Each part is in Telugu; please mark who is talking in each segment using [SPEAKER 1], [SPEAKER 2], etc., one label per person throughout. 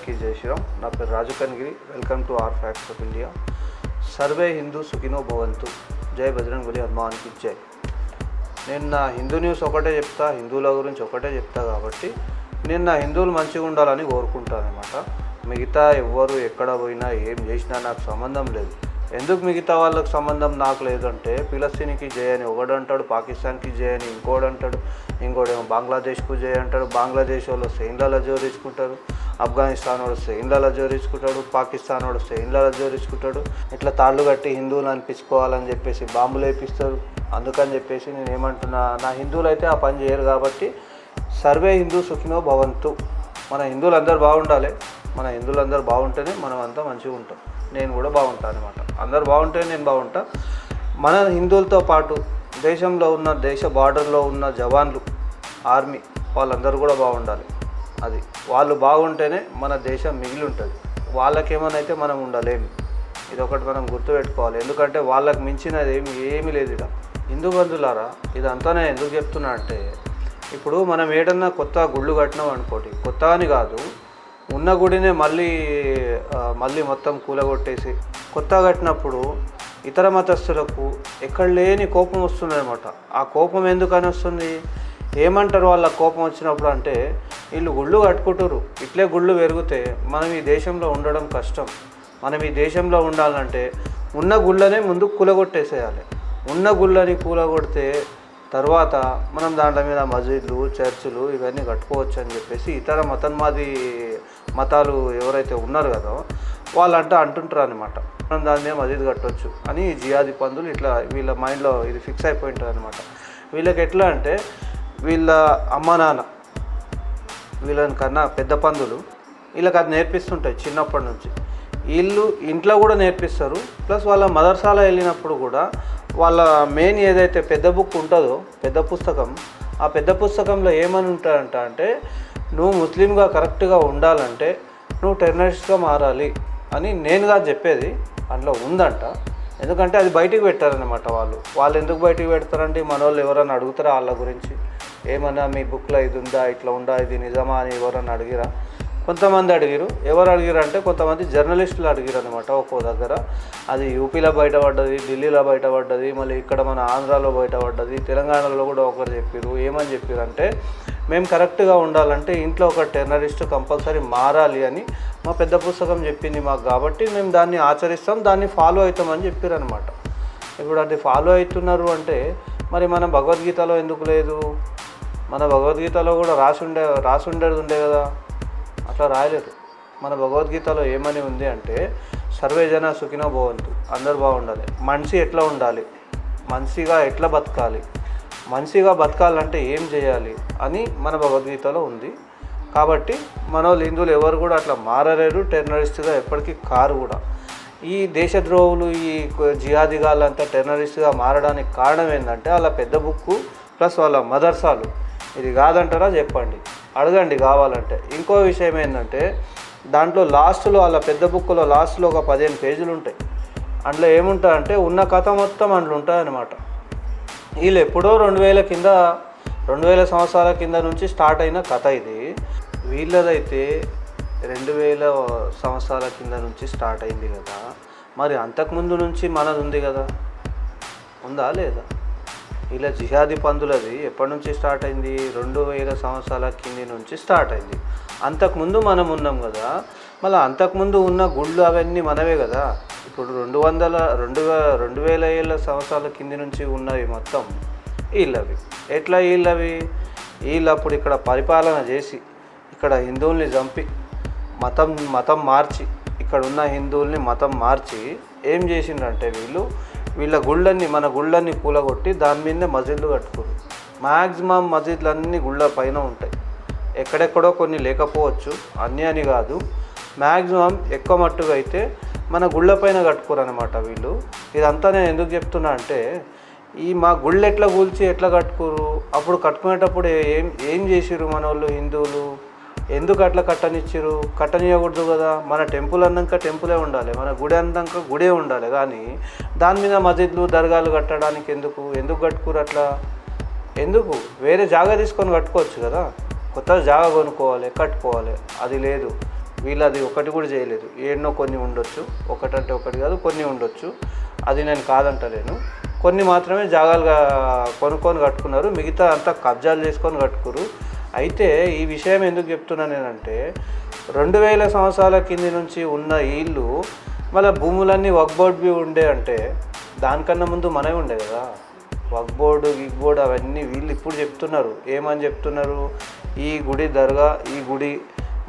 [SPEAKER 1] की जय श्री राम। ना पेर Raju Kanagiri. Welcome to our facts of India. सर्वे हिंदू सुखिनो भवंतु। जय बजरंगबली हनुमान की जय। నేను నా హిందూ న్యూస్ ఒకటే చెప్తా, హిందువుల గురించి ఒకటే చెప్తా కాబట్టి నేను నా హిందువులు మంచిగా ఉండాలని కోరుకుంటాను అన్నమాట. మిగతా ఎవ్వరు ఎక్కడ పోయినా ఏం చేసినా నాకు సంబంధం లేదు. ఎందుకు మిగతా వాళ్ళకి సంబంధం నాకు లేదంటే ఫిలిస్తీన్కి జై అని ఒకడు అంటాడు, పాకిస్తాన్కి జై అని ఇంకోడు అంటాడు, ఇంకోడేమో బంగ్లాదేశ్కు జై అంటాడు. బంగ్లాదేశ్ వాళ్ళు సెయిన్లలో జోరించుకుంటారు, ఆఫ్ఘనిస్తాన్ వాడు సెయిన్లలో జోరించుకుంటాడు, పాకిస్తాన్ వాడు సెయిన్లలో జోరించుకుంటాడు. ఇట్లా తాళ్ళు కట్టి హిందువులు అనిపించుకోవాలని చెప్పేసి బాంబులు వేపిస్తారు. అందుకని చెప్పేసి నేను ఏమంటున్నా, నా హిందువులు అయితే ఆ పని చేయరు కాబట్టి సర్వే హిందూ సుఖినో భవంతు. మన హిందువులందరూ బాగుండాలి. మన హిందువులందరూ బాగుంటేనే మనం అంతా మంచిగా ఉంటాం. నేను కూడా బాగుంటాను అనమాట. అందరు బాగుంటే నేను బాగుంటా. మన హిందువులతో పాటు దేశంలో ఉన్న దేశ బార్డర్లో ఉన్న జవాన్లు, ఆర్మీ వాళ్ళందరూ కూడా బాగుండాలి. అది వాళ్ళు బాగుంటేనే మన దేశం మిగిలి ఉంటుంది. వాళ్ళకేమనైతే మనం ఉండలేము. ఇదొకటి మనం గుర్తుపెట్టుకోవాలి. ఎందుకంటే వాళ్ళకి మించినది ఏమీ లేదు. ఇక్కడ హిందూ బంధువులారా, ఇదంతా నేను ఎందుకు చెప్తున్నా అంటే, ఇప్పుడు మనం ఏదన్నా కొత్త గుళ్ళు కట్టినాం అనుకోండి, కొత్త అని కాదు, ఉన్న గుడినే మళ్ళీ మొత్తం కూలగొట్టేసి కొత్త కట్టినప్పుడు ఇతర మతస్థులకు ఎక్కడ లేని కోపం వస్తుందన్నమాట. ఆ కోపం ఎందుకని వస్తుంది? ఏమంటారు వాళ్ళ కోపం వచ్చినప్పుడు అంటే, వీళ్ళు గుళ్ళు కట్టుకుంటారు, ఇట్లే గుళ్ళు పెరిగితే మనం ఈ దేశంలో ఉండడం కష్టం. మనం ఈ దేశంలో ఉండాలంటే ఉన్న గుళ్ళనే ముందు కూలగొట్టేసేయాలి. ఉన్న గుళ్ళని కూలగొడితే తర్వాత మనం దాంట్లో మీద మసీదులు, చర్చిలు ఇవన్నీ కట్టుకోవచ్చు అని చెప్పేసి ఇతర మతాలు ఎవరైతే ఉన్నారో కదా వాళ్ళంతా అంటుంటారు అనమాట. మనం దాని మీద మసీదు కట్టవచ్చు అని జిహాదీ పందులు ఇట్లా వీళ్ళ మైండ్లో ఇది ఫిక్స్ అయిపోయింటుంది అనమాట. వీళ్ళకి ఎట్లా అంటే, వీళ్ళ అమ్మ నాన్న వీళ్ళని కన్నా పెద్ద పందులు వీళ్ళకి అది నేర్పిస్తుంటాయి చిన్నప్పటి నుంచి. వీళ్ళు ఇంట్లో కూడా నేర్పిస్తారు. ప్లస్ వాళ్ళ మదర్సాలో వెళ్ళినప్పుడు కూడా వాళ్ళ మెయిన్ ఏదైతే పెద్ద బుక్ ఉంటుందో, పెద్ద పుస్తకం, ఆ పెద్ద పుస్తకంలో ఏమని ఉంటాయంట అంటే, నువ్వు ముస్లింగా కరెక్ట్గా ఉండాలంటే నువ్వు టెర్రరిస్ట్గా మారాలి అని నేనుగా చెప్పేది అందులో ఉందంట. ఎందుకంటే అది బయటికి పెట్టారనమాట. వాళ్ళు ఎందుకు బయటికి పెడతారంటే, మన వాళ్ళు ఎవరైనా అడుగుతారా వాళ్ళ గురించి, ఏమన్నా మీ బుక్లో ఇది ఉందా, ఇట్లా ఉందా, ఇది నిజమా అని ఎవరన్నా అడిగిరా? కొంతమంది అడిగిరు. ఎవరు అడిగిరు అంటే కొంతమంది జర్నలిస్టులు అడిగిరు అనమాట. ఒక్కో దగ్గర అది యూపీలో బయటపడ్డది, ఢిల్లీలో బయటపడ్డది, మళ్ళీ ఇక్కడ మన ఆంధ్రాలో బయటపడ్డది, తెలంగాణలో కూడా ఒకరు చెప్పారు. ఏమని చెప్పారు అంటే, మేము కరెక్ట్గా ఉండాలంటే ఇంట్లో ఒక టెర్రరిస్ట్ కంపల్సరీ మారాలి అని మా పెద్ద పుస్తకం చెప్పింది మాకు, కాబట్టి మేము దాన్ని ఆచరిస్తాం, దాన్ని ఫాలో అవుతామని చెప్పారు అనమాట. ఇప్పుడు అది ఫాలో అవుతున్నారు అంటే మరి మన భగవద్గీతలో ఎందుకు లేదు? మన భగవద్గీతలో కూడా రాసి ఉండేది కదా, అట్లా రాయలేదు. మన భగవద్గీతలో ఏమని ఉంది అంటే, సర్వే జన సుఖినో భవంతు, అందరు బాగుండాలి. మనిషి ఎట్లా ఉండాలి, మనిషిగా ఎట్లా బతకాలి, మనిషిగా బతకాలంటే ఏం చేయాలి అని మన భగవద్గీతలో ఉంది. కాబట్టి మన వాళ్ళు హిందువులు ఎవరు కూడా అట్లా మారలేరు, టెర్రరిస్ట్గా ఎప్పటికీ కారు కూడా. ఈ దేశద్రోహులు, ఈ జిహాదీగాళ్ళంతా టెర్రరిస్ట్గా మారడానికి కారణం ఏంటంటే వాళ్ళ పెద్ద బుక్కు ప్లస్ వాళ్ళ మదర్సాలు. ఇది కాదంటారా చెప్పండి, అడగండి కావాలంటే. ఇంకో విషయం ఏంటంటే, దాంట్లో లాస్ట్లో వాళ్ళ పెద్ద బుక్లో లాస్ట్లో ఒక 15 పేజీలు ఉంటాయి. అందులో ఏముంటాయంటే ఉన్న కథ మొత్తం అందులో ఉంటాయన్నమాట. వీళ్ళు ఎప్పుడో 2000 సంవత్సరాల కింద నుంచి స్టార్ట్ అయిన కథ ఇది. వీళ్ళదైతే 2000 సంవత్సరాల కింద నుంచి స్టార్ట్ అయింది కదా, మరి అంతకుముందు నుంచి మనది ఉంది కదా, ఉందా లేదా? ఇలా జిహాదీ పందులది ఎప్పటి నుంచి స్టార్ట్ అయింది? 2000 సంవత్సరాల కింది నుంచి స్టార్ట్ అయింది. అంతకుముందు మనం ఉన్నాం కదా, మళ్ళీ అంతకుముందు ఉన్న గుళ్ళు అవన్నీ మనవే కదా. ఇప్పుడు 2000 ఏళ్ళ సంవత్సరాల కింది నుంచి ఉన్నవి మొత్తం వీళ్ళవి. ఎట్లా వీళ్ళు అప్పుడు ఇక్కడ పరిపాలన చేసి ఇక్కడ హిందువుల్ని చంపి మతం మార్చి, ఇక్కడ ఉన్న హిందువుల్ని మతం మార్చి ఏం చేసిండ్రంటే, వీళ్ళ మన గుళ్ళన్నీ కూలగొట్టి దాని మీదనే మసీదులు కట్టుకోరు. మ్యాక్సిమం మసీదులన్నీ గుళ్ళ పైన ఉంటాయి. ఎక్కడెక్కడో కొన్ని లేకపోవచ్చు, అన్నీ అని కాదు, మ్యాక్సిమం ఎక్కువ మట్టుగా అయితే మన గుళ్ళ పైన కట్టుకోరు అనమాట వీళ్ళు. ఇదంతా నేను ఎందుకు చెప్తున్నా అంటే, మా గుళ్ళు ఎట్లా కూల్చి ఎట్లా కట్టుకోరు, అప్పుడు కట్టుకునేటప్పుడు ఏం చేసిరు మన వాళ్ళు హిందువులు, ఎందుకు అట్లా కట్టనియకూడదు కదా. మన టెంపుల్ అన్నాక టెంపులే ఉండాలి, మన గుడి అన్నాక గుడే ఉండాలి. కానీ దాని మీద మసీదులు, దర్గాలు కట్టడానికి ఎందుకు కట్టుకోరు అట్లా? ఎందుకు? వేరే జాగా తీసుకొని కట్టుకోవచ్చు కదా, కొత్త జాగా కొనుక్కోవాలి, కట్టుకోవాలి. అది లేదు. వీళ్ళు అది ఒకటి కూడా చేయలేదు. ఏన్నో కొన్ని ఉండొచ్చు, ఒకటంటే ఒకటి కాదు కొన్ని ఉండొచ్చు, అది నేను కాదంటలేను. కొన్ని మాత్రమే జాగాలుగా కొనుక్కొని కట్టుకున్నారు, మిగతా అంతా కబ్జాలు చేసుకొని కట్టుకురు. అయితే ఈ విషయం ఎందుకు చెప్తున్నాను నేనంటే 2000 సంవత్సరాల కింది నుంచి ఉన్న ఇల్లు మళ్ళీ భూములన్నీ వక్ఫ్ బోర్డ్వి ఉండే అంటే దానికన్నా ముందు మనమే ఉండే కదా. వక్ఫ్ బోర్డు గిగ్ బోర్డు అవన్నీ వీళ్ళు ఇప్పుడు చెప్తున్నారు. ఏమని చెప్తున్నారు? ఈ గుడి దర్గా, ఈ గుడి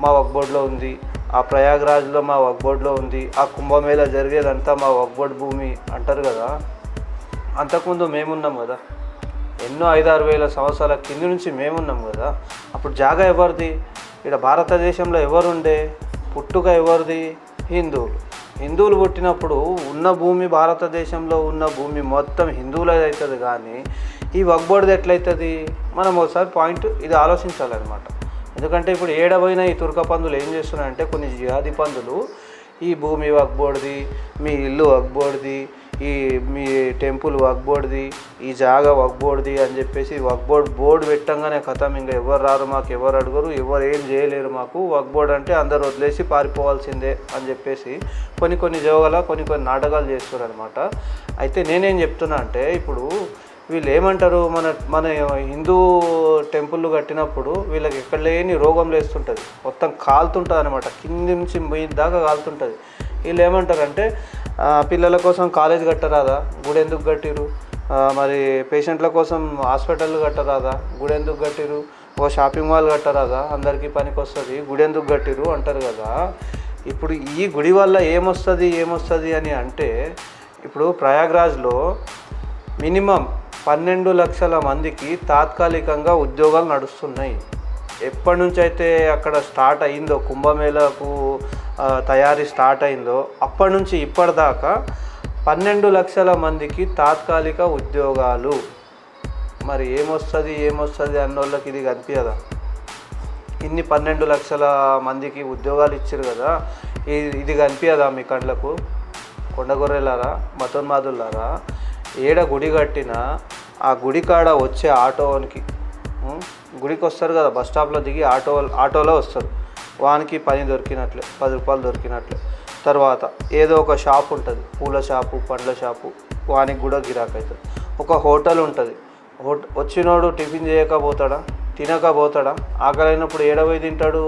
[SPEAKER 1] మా వక్ఫ్ బోర్డులో ఉంది, ఆ ప్రయాగ్రాజ్లో మా వక్ఫ్ బోర్డులో ఉంది, ఆ కుంభమేళా జరిగేదంతా మా వక్ఫ్ బోర్డు భూమి అంటారు కదా. అంతకుముందు మేమున్నాం కదా, ఎన్నో 5-6 వేల సంవత్సరాల కింది నుంచి మేమున్నాం కదా. అప్పుడు జాగా ఎవరిది? ఇక్కడ భారతదేశంలో ఎవరుండే? పుట్టుక ఎవరిది? హిందువులు పుట్టినప్పుడు ఉన్న భూమి, భారతదేశంలో ఉన్న భూమి మొత్తం హిందువులది అవుతుంది. కానీ ఈ వక్ఫ్ బోర్డుది ఎట్లయితుంది? మనం ఒకసారి పాయింట్ ఇది ఆలోచించాలన్నమాట. ఎందుకంటే ఇప్పుడు ఏడబోయిన ఈ తుర్క పందులు ఏం చేస్తున్నాయంటే, కొన్ని జిహాదీ పందులు ఈ భూమి వక్ఫ్ బోర్డుది, మీ ఇల్లు వక్ఫ్ బోర్డుది, ఈ మీ టెంపుల్ వక్ఫ్ బోర్డుది, ఈ జాగా వక్ఫ్ బోర్డుది అని చెప్పేసి వక్ఫ్ బోర్డు పెట్టంగానే కథం, ఇంకా ఎవరు రారు మాకు, ఎవరు అడగరు, ఎవరు ఏం చేయలేరు మాకు, వక్ఫ్ బోర్డు అంటే అందరు వదిలేసి పారిపోవాల్సిందే అని చెప్పేసి కొన్ని జోగాల కొన్ని నాటకాలు చేస్తారు అనమాట. అయితే నేనేం చెప్తున్నా అంటే, ఇప్పుడు వీళ్ళు ఏమంటారు, మన హిందూ టెంపుల్ కట్టినప్పుడు వీళ్ళకి ఎక్కడ లేని రోగం లేస్తుంటుంది, మొత్తం కాలుతుంటుంది అనమాట, కింది నుంచి మీద దాకా కాలుతుంటుంది. వీళ్ళు ఏమంటారంటే పిల్లల కోసం కాలేజ్ కట్టరాదా, గుడి ఎందుకు కట్టిరు, మరి పేషెంట్ల కోసం హాస్పిటల్ కట్టరాదా, గుడి ఎందుకు కట్టిరు, ఓ షాపింగ్ మాల్ కట్టరాదా, అందరికీ పనికి వస్తుంది, గుడి ఎందుకు కట్టిరు అంటారు కదా. ఇప్పుడు ఈ గుడి వల్ల ఏమొస్తుంది అని అంటే, ఇప్పుడు ప్రయాగ్రాజ్లో మినిమం 12 లక్షల మందికి తాత్కాలికంగా ఉద్యోగాలు నడుస్తున్నాయి. ఎప్పటి నుంచి అయితే అక్కడ స్టార్ట్ అయిందో, కుంభమేళాకు తయారీ స్టార్ట్ అయిందో అప్పటి నుంచి ఇప్పటిదాకా 12 లక్షల మందికి తాత్కాలిక ఉద్యోగాలు. మరి ఏమొస్తుంది అన్నోళ్ళకి ఇది కనిపించదా? ఇన్ని 12 లక్షల మందికి ఉద్యోగాలు ఇచ్చారు కదా, ఇది కనిపించదా మీ కళ్ళకు? కొండగొర్రెలారా, మతోన్మాదులారా, ఏడ గుడి కట్టినా ఆ గుడి కాడ వచ్చే ఆటోనికి, గుడికి వస్తారు కదా, బస్ స్టాప్లో దిగి ఆటోలో వస్తారు, వానికి పని దొరికినట్లే, 10 రూపాయలు దొరికినట్లే. తర్వాత ఏదో ఒక షాప్ ఉంటుంది, పూల షాపు, పండ్ల షాపు, వానికి కూడా గిరాక్ అవుతుంది. ఒక హోటల్ ఉంటుంది, వచ్చినోడు టిఫిన్ చేయకపోతాడా, తినకపోతాడా, ఆకలైనప్పుడు ఏడవై తింటాడు,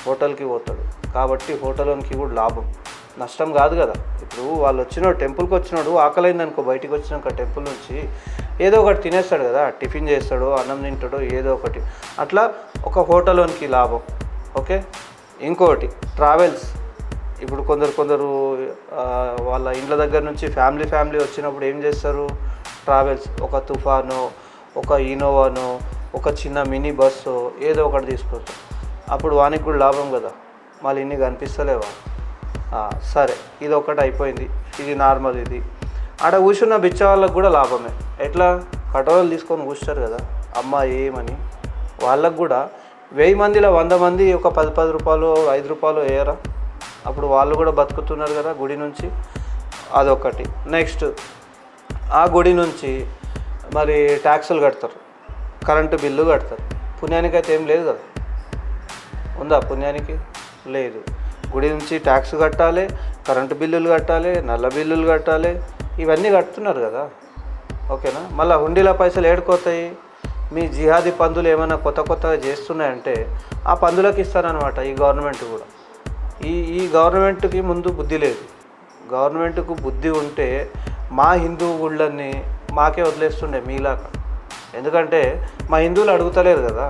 [SPEAKER 1] హోటల్కి పోతాడు. కాబట్టి హోటల్కి కూడా లాభం, నష్టం కాదు కదా. ఇప్పుడు వాళ్ళు వచ్చినోడు, టెంపుల్కి వచ్చినాడు, ఆకలైంది అనుకో, బయటికి వచ్చినాక టెంపుల్ నుంచి ఏదో ఒకటి తినేస్తాడు కదా, టిఫిన్ చేస్తాడు, అన్నం తింటాడు, ఏదో ఒకటి, అట్లా ఒక హోటల్కి లాభం. ఓకే. ఇంకోటి ట్రావెల్స్. ఇప్పుడు కొందరు వాళ్ళ ఇండ్ల దగ్గర నుంచి ఫ్యామిలీ వచ్చినప్పుడు ఏం చేస్తారు, ట్రావెల్స్, ఒక తుఫాను, ఒక ఇనోవానో, ఒక చిన్న మినీ బస్సు ఏదో ఒకటి తీసుకొస్తాం. అప్పుడు వానికి కూడా లాభం కదా. మళ్ళీ ఇన్ని కనిపిస్తలేవా? సరే, ఇది ఒకటి అయిపోయింది, ఇది నార్మల్. ఇది ఆడ కూర్చున్న బిచ్చ వాళ్ళకు కూడా లాభమే. ఎట్లా? కటోరలు తీసుకొని కూర్చుంటారు కదా అమ్మ ఏమని, వాళ్ళకు కూడా 1000 మందిలో 100 మంది ఒక 10 రూపాయలు 5 రూపాయలు వేయరా? అప్పుడు వాళ్ళు కూడా బతుకుతున్నారు కదా గుడి నుంచి. అదొకటి. నెక్స్ట్, ఆ గుడి నుంచి మరి ట్యాక్సులు కడతారు, కరెంటు బిల్లు కడతారు. పుణ్యానికి అయితే ఏం లేదు కదా, ఉందా? పుణ్యానికి లేదు. గుడి నుంచి ట్యాక్స్ కట్టాలి, కరెంటు బిల్లులు కట్టాలి, నల్ల బిల్లులు కట్టాలి, ఇవన్నీ కడుతున్నారు కదా. ఓకేనా? మళ్ళీ హుండీల పైసలు ఏడుకోతాయి. మీ జిహాదీ పందులు ఏమైనా కొత్తగా చేస్తున్నాయంటే ఆ పందులకు ఇస్తారనమాట ఈ గవర్నమెంట్ కూడా. ఈ గవర్నమెంట్కి ముందు బుద్ధి లేదు. గవర్నమెంట్కు బుద్ధి ఉంటే మా హిందూ గుళ్ళన్నీ మాకే వదిలేస్తుండే మీలాగా. ఎందుకంటే మా హిందువులు అడుగుతలేరు కదా,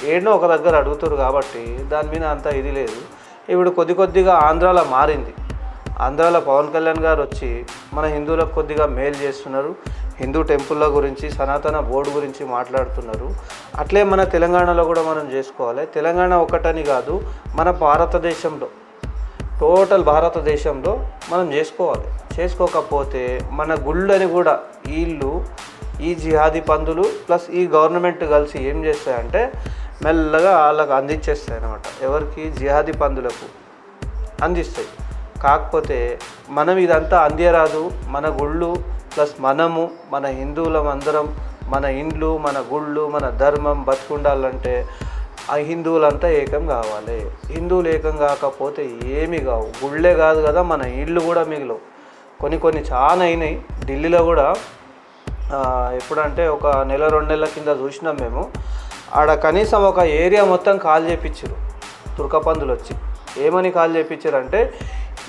[SPEAKER 1] ఏడనో ఒక దగ్గర అడుగుతారు కాబట్టి దాని మీద అంత ఇది లేదు. ఇప్పుడు కొద్దిగా ఆంధ్రాలో మారింది. ఆంధ్రాలో పవన్ కళ్యాణ్ గారు వచ్చి మన హిందువులకు కొద్దిగా మేలు చేస్తున్నారు, హిందూ టెంపుల్ల గురించి, సనాతన బోర్డు గురించి మాట్లాడుతున్నారు. అట్లే మన తెలంగాణలో కూడా మనం చేసుకోవాలి. తెలంగాణ ఒకటని కాదు, మన భారతదేశంలో, టోటల్ భారతదేశంలో మనం చేసుకోవాలి. చేసుకోకపోతే మన గుళ్ళని కూడా వీళ్ళు, ఈ జిహాదీ పందులు ప్లస్ ఈ గవర్నమెంట్ కలిసి ఏం చేస్తాయంటే మెల్లగా వాళ్ళకు అందించేస్తాయి అన్నమాట. ఎవరికి? జిహాదీ పందులకు అందిస్తాయి. కాకపోతే మనం ఇదంతా అందియరాదు. మన గుళ్ళు ప్లస్ మనము, మన హిందువులం అందరం, మన ఇండ్లు, మన గుళ్ళు, మన ధర్మం బతుకుండాలంటే ఆ హిందువులంతా ఏకం కావాలి. హిందువులు ఏకం కాకపోతే ఏమి కావు. గుళ్ళే కాదు కదా, మన ఇళ్ళు కూడా మిగిలవు. కొన్ని చాలా అయినాయి. ఢిల్లీలో కూడా ఎప్పుడంటే ఒక నెల 2 నెలల కింద చూసినాం మేము. ఆడ కనీసం ఒక ఏరియా మొత్తం కాల్ చేయించారు తుర్కపందులు వచ్చి. ఏమని కాల్ చేయించారంటే,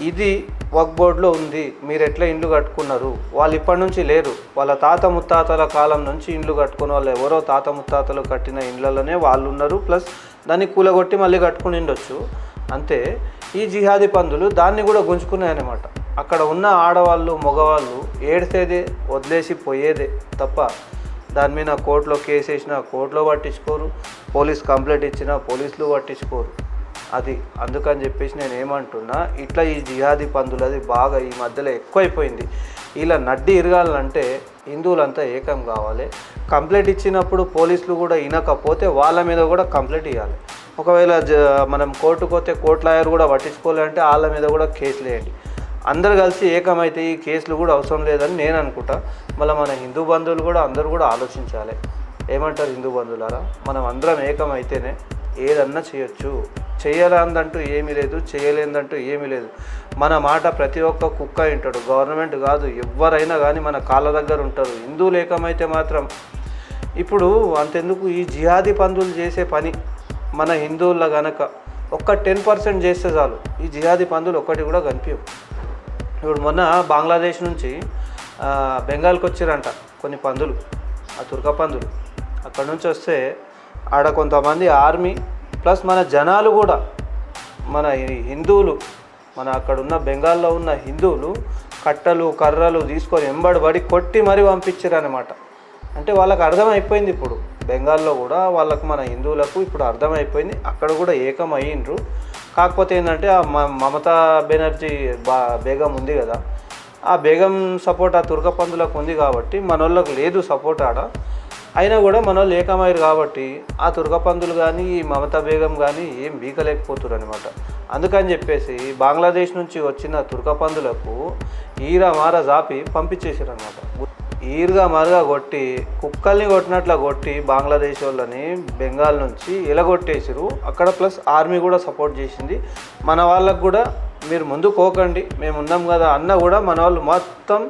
[SPEAKER 1] ఇది వక్ఫ్ బోర్డులో ఉంది, మీరు ఎట్లా ఇండ్లు కట్టుకున్నారు. వాళ్ళు ఇప్పటి నుంచి లేరు, వాళ్ళ తాత ముత్తాతల కాలం నుంచి ఇండ్లు కట్టుకున్న వాళ్ళు ఎవరో తాత ముత్తాతలు కట్టిన ఇండ్లలోనే వాళ్ళు ఉన్నారు. ప్లస్ దాన్ని కూలగొట్టి మళ్ళీ కట్టుకుని ఉండొచ్చు అంతే. ఈ జిహాదీ పందులు దాన్ని కూడా గుంజుకున్నాయన్నమాట. అక్కడ ఉన్న ఆడవాళ్ళు మగవాళ్ళు ఏడ్చేదే, వదిలేసి పోయేదే తప్ప దాని మీద కోర్టులో కేసు వేసినా కోర్టులో పట్టించుకోరు, పోలీస్ కంప్లైంట్ ఇచ్చినా పోలీసులు పట్టించుకోరు. అది అందుకని చెప్పేసి నేను ఏమంటున్నా, ఇట్లా ఈ జిహాదీ పందులు అది బాగా ఈ మధ్యలో ఎక్కువైపోయింది. ఇలా నడ్డి ఇరగాలంటే హిందువులంతా ఏకం కావాలి. కంప్లైంట్ ఇచ్చినప్పుడు పోలీసులు కూడా వినకపోతే వాళ్ళ మీద కూడా కంప్లైంట్ ఇవ్వాలి. ఒకవేళ మనం కోర్టుకు పోతే కోర్టు లాయర్ కూడా పట్టించుకోవాలంటే వాళ్ళ మీద కూడా కేసులు వేయండి. అందరు కలిసి ఏకమైతే ఈ కేసులు కూడా అవసరం లేదని నేను అనుకుంటా. మళ్ళీ మన హిందూ బంధువులు కూడా అందరూ కూడా ఆలోచించాలి. ఏమంటారు హిందూ బంధువులారా? మనం అందరం ఏకమైతేనే ఏదన్నా చేయొచ్చు. చేయలేదంటూ ఏమీ లేదు, చేయలేదంటూ ఏమీ లేదు. మన మాట ప్రతి ఒక్క కుక్క వింటాడు. గవర్నమెంట్ కాదు, ఎవరైనా కానీ మన కాళ్ళ దగ్గర ఉంటారు. హిందువులు ఏకమైతే మాత్రం ఇప్పుడు అంతెందుకు, ఈ జిహాదీ పందులు చేసే పని మన హిందువుల గనక ఒక్క 10% చేస్తే చాలు, ఈ జిహాదీ పందులు ఒక్కటి కూడా కనిపించవు. ఇప్పుడు మొన్న బంగ్లాదేశ్ నుంచి బెంగాల్కి వచ్చారంట కొన్ని పందులు, ఆ తుర్క పందులు. అక్కడ నుంచి వస్తే ఆడ కొంతమంది ఆర్మీ ప్లస్ మన జనాలు కూడా, మన హిందువులు, మన అక్కడ ఉన్న బెంగాల్లో ఉన్న హిందువులు కట్టలు కర్రలు తీసుకొని ఎంబడి కొట్టి మరీ పంపించారనమాట. అంటే వాళ్ళకి అర్థమైపోయింది ఇప్పుడు బెంగాల్లో కూడా, వాళ్ళకు మన హిందువులకు ఇప్పుడు అర్థమైపోయింది. అక్కడ కూడా ఏకం అయ్యిండ్రు. కాకపోతే ఏంటంటే ఆ మమతా బెనర్జీ బేగం ఉంది కదా, ఆ బేగం సపోర్ట్ ఆ తుర్క పందులకు ఉంది కాబట్టి మన వాళ్ళకు లేదు సపోర్ట్ ఆడ. అయినా కూడా మన వాళ్ళు ఏకమయ్యారు కాబట్టి ఆ తుర్క పందులు కానీ ఈ మమతా బేగం కానీ ఏం బీకలేకపోతున్నారు అనమాట. అందుకని చెప్పేసి బంగ్లాదేశ్ నుంచి వచ్చిన తుర్క పందులకు ఈరా మార జాపి పంపించేసారు అనమాట. ఈరుగా మరుగా కొట్టి కుక్కల్ని కొట్టినట్లా కొట్టి బంగ్లాదేశ్ వాళ్ళని బెంగాల్ నుంచి ఎలగొట్టేసారు అక్కడ. ప్లస్ ఆర్మీ కూడా సపోర్ట్ చేసింది. మన వాళ్ళకు కూడా మీరు ముందు కోకండి, మేము ఉన్నాం కదా అన్న కూడా మన వాళ్ళు మొత్తం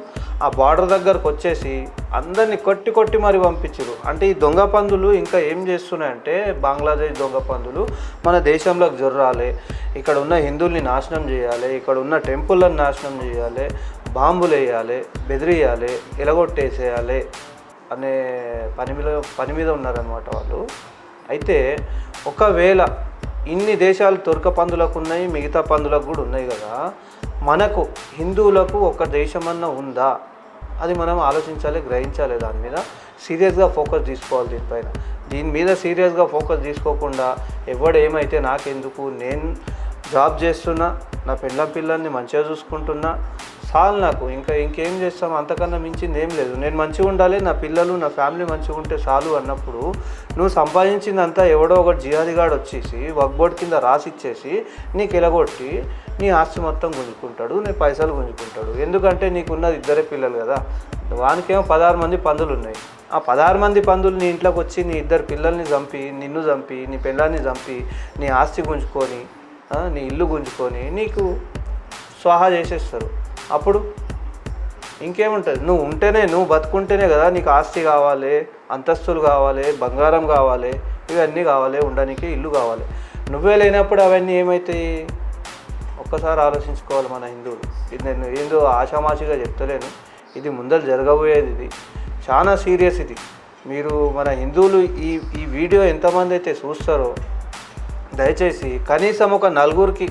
[SPEAKER 1] ఆ బార్డర్ దగ్గరకు వచ్చేసి అందరినీ కొట్టి మరి పంపించారు. అంటే ఈ దొంగ పందులు ఇంకా ఏం చేస్తున్నాయంటే, బంగ్లాదేశ్ దొంగ పందులు మన దేశంలోకి జొర్రాలి, ఇక్కడ ఉన్న హిందువుల్ని నాశనం చేయాలి, ఇక్కడ ఉన్న టెంపుల్లను నాశనం చేయాలి, బాంబులు వేయాలి, బెదిరియాలి, ఎలగొట్టేసేయాలి అనే పని మీద ఉన్నారనమాట వాళ్ళు. అయితే ఒకవేళ ఇన్ని దేశాలు తుర్క పందులకు ఉన్నాయి, మిగతా పందులకు కూడా ఉన్నాయి కదా, మనకు హిందువులకు ఒక దేశమన్నా ఉందా? అది మనం ఆలోచించాలి, గ్రహించాలి. దాని మీద సీరియస్గా ఫోకస్ తీసుకోవాలి. దీని మీద సీరియస్గా ఫోకస్ తీసుకోకుండా ఎవడేమైతే నాకెందుకు, నేను జాబ్ చేస్తున్నా, నా పిల్లల్ని మంచిగా చూసుకుంటున్నా చాలు, నాకు ఇంకేం చేస్తాం, అంతకన్నా మించింది ఏం లేదు. నేను మంచిగా ఉండాలి, నా పిల్లలు నా ఫ్యామిలీ మంచిగా ఉంటే చాలు అన్నప్పుడు నువ్వు సంపాదించిందంతా ఎవడో ఒకటి జిహాదీగాడు వచ్చేసి వక్ఫ్ బోర్డు కింద రాసిచ్చేసి నీకు ఎలగొట్టి నీ ఆస్తి మొత్తం గుంజుకుంటాడు, నీ పైసలు గుంజుకుంటాడు. ఎందుకంటే నీకున్నది 2 పిల్లలు కదా, వానికేమో 16 మంది పందులు ఉన్నాయి. ఆ 16 మంది పందులు నీ ఇంట్లోకి వచ్చి నీ 2 పిల్లల్ని చంపి, నిన్ను చంపి, నీ పిల్లల్ని చంపి, నీ ఆస్తి గుంజుకొని, నీ ఇల్లు గుంజుకొని నీకు స్వాహా చేసేస్తారు. అప్పుడు ఇంకేముంటుంది? నువ్వు ఉంటేనే, నువ్వు బతుకుంటేనే కదా నీకు ఆస్తి కావాలి, అంతస్తులు కావాలి, బంగారం కావాలి, ఇవన్నీ కావాలి, ఉండడానికి ఇల్లు కావాలి. నువ్వే లేనప్పుడు అవన్నీ ఏమవుతాయి? ఒక్కసారి ఆలోచించుకోవాలి మన హిందువులు. ఇది నేను ఏందో ఆషామాషిగా చెప్తలేను, ఇది ముందర జరగబోయేది. ఇది చాలా సీరియస్. ఇది మీరు మన హిందువులు ఈ వీడియో ఎంతమంది అయితే చూస్తారో దయచేసి కనీసం ఒక 4గురికి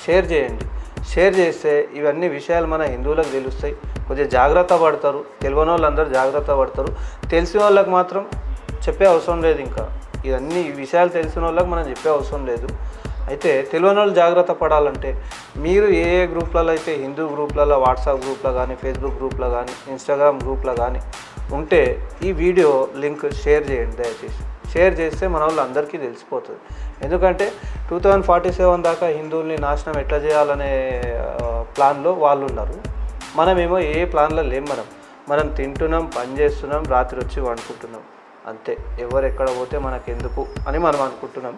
[SPEAKER 1] షేర్ చేయండి. షేర్ చేస్తే ఇవన్నీ విషయాలు మన హిందువులకు తెలుస్తాయి, కొద్దిగా జాగ్రత్త పడతారు. తెలియని వాళ్ళందరూ జాగ్రత్త పడతారు, తెలిసిన వాళ్ళకి మాత్రం చెప్పే అవసరం లేదు. ఇంకా ఇవన్నీ ఈ విషయాలు తెలిసిన వాళ్ళకి మనం చెప్పే అవసరం లేదు. అయితే తెలియని వాళ్ళు జాగ్రత్త పడాలంటే మీరు ఏ గ్రూప్లలో అయితే, హిందూ గ్రూప్లలో, వాట్సాప్ గ్రూప్లో కానీ, ఫేస్బుక్ గ్రూప్లో కానీ, ఇన్స్టాగ్రామ్ గ్రూప్లో కానీ ఉంటే ఈ వీడియో లింక్ షేర్ చేయండి దయచేసి. షేర్ చేస్తే మన వాళ్ళు అందరికీ తెలిసిపోతుంది. ఎందుకంటే 2047 దాకా హిందువుల్ని నాశనం ఎట్లా చేయాలనే ప్లాన్లో వాళ్ళు ఉన్నారు. మనమేమో ఏ ప్లాన్లో లేం. మనం తింటున్నాం, పని చేస్తున్నాం, రాత్రి వచ్చి వండుకుంటున్నాం. అంతే. ఎవరు ఎక్కడ పోతే మనకెందుకు అని మనం అనుకుంటున్నాం.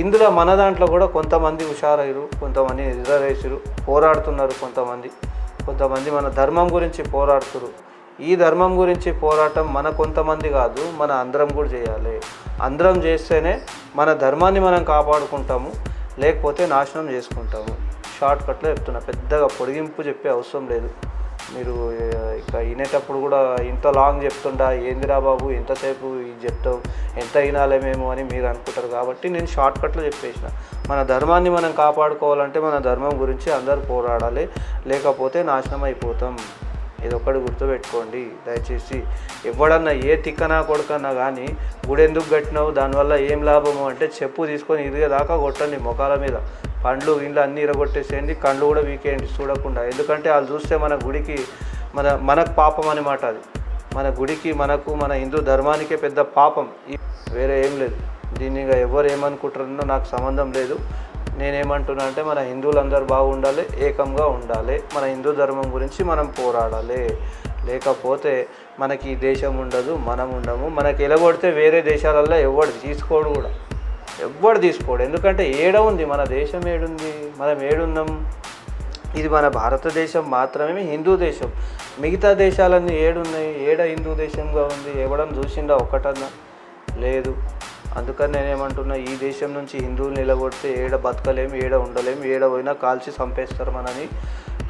[SPEAKER 1] ఇందులో మన దాంట్లో కూడా కొంతమంది హుషారయ్యారు, కొంతమంది ఎదురేసారు, పోరాడుతున్నారు. కొంతమంది మన ధర్మం గురించి పోరాడుతున్నారు. ఈ ధర్మం గురించి పోరాటం మన కొంతమంది కాదు, మన అందరం కూడా చేయాలి. అందరం చేస్తేనే మన ధర్మాన్ని మనం కాపాడుకుంటాము, లేకపోతే నాశనం చేసుకుంటాము. షార్ట్కట్లో చెప్తున్నా, పెద్దగా పొడిగింపు చెప్పే అవసరం లేదు. మీరు ఇక వినేటప్పుడు కూడా ఇంత లాంగ్ చెప్తుండా, ఏందిరా బాబు ఎంతసేపు ఇది చెప్తావు, ఎంత వినాలే మేము అని మీరు అనుకుంటారు. కాబట్టి నేను షార్ట్కట్లో చెప్పేసిన, మన ధర్మాన్ని మనం కాపాడుకోవాలంటే మన ధర్మం గురించి అందరూ పోరాడాలి, లేకపోతే నాశనం అయిపోతాం. ఇది ఒక్కటి గుర్తుపెట్టుకోండి దయచేసి. ఎవడన్నా ఏ తిక్కనా కొడుకన్నా కానీ గుడి ఎందుకు కట్టినావు, దానివల్ల ఏం లాభము అంటే చెప్పు తీసుకొని ఇరిగేదాకా కొట్టండి ముఖాల మీద. పండ్లు ఇండ్లు అన్నీ ఇరగొట్టేసేయండి, కళ్ళు కూడా వీకేయండి చూడకుండా. ఎందుకంటే వాళ్ళు చూస్తే మన గుడికి మనకు పాపం అనమాట. అది మన గుడికి, మనకు, మన హిందూ ధర్మానికే పెద్ద పాపం, వేరే ఏం లేదు. దీన్ని ఎవరు ఏమనుకుంటారో నాకు సంబంధం లేదు. నేనేమంటున్నా అంటే మన హిందువులందరూ బాగుండాలి, ఏకంగా ఉండాలి, మన హిందూ ధర్మం గురించి మనం పోరాడాలి. లేకపోతే మనకి ఈ దేశం ఉండదు, మనం ఉండము. మనకి ఎలగొడితే వేరే దేశాలల్లో ఎవడు తీసుకోడు. ఎందుకంటే ఏడ ఉంది మన దేశం, ఏడుంది, మనం ఏడున్నాం. ఇది మన భారతదేశం మాత్రమే హిందూ దేశం. మిగతా దేశాలన్నీ ఏడున్నాయి, ఏడ హిందూ దేశంగా ఉంది? ఎవడన్నా చూసిండా ఒక్కటన్నా? లేదు. అందుకని నేనేమంటున్నా, ఈ దేశం నుంచి హిందువులు నిలబడితే ఏడ బతకలేము, ఏడ ఉండలేము, ఏడ పోయినా కాల్చి చంపేస్తారు మనని.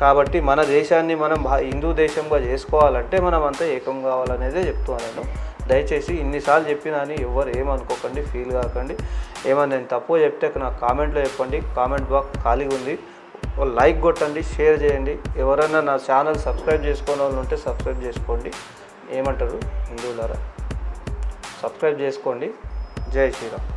[SPEAKER 1] కాబట్టి మన దేశాన్ని మనం హిందూ దేశంగా చేసుకోవాలంటే మనం అంతా ఏకం కావాలనేదే చెప్తున్నాను నేను. దయచేసి ఇన్నిసార్లు చెప్పినా అని ఎవరు ఏమనుకోకండి, ఫీల్ కాకండి. ఏమన్నా నేను తప్పు చెప్తే నాకు కామెంట్లో చెప్పండి, కామెంట్ బాక్స్ ఖాళీగా ఉంది. లైక్ కొట్టండి, షేర్ చేయండి. ఎవరైనా నా ఛానల్ సబ్స్క్రైబ్ చేసుకునే వాళ్ళు ఉంటే సబ్స్క్రైబ్ చేసుకోండి. ఏమంటారు హిందువులారా, సబ్స్క్రైబ్ చేసుకోండి. జై శ్రీరామ్.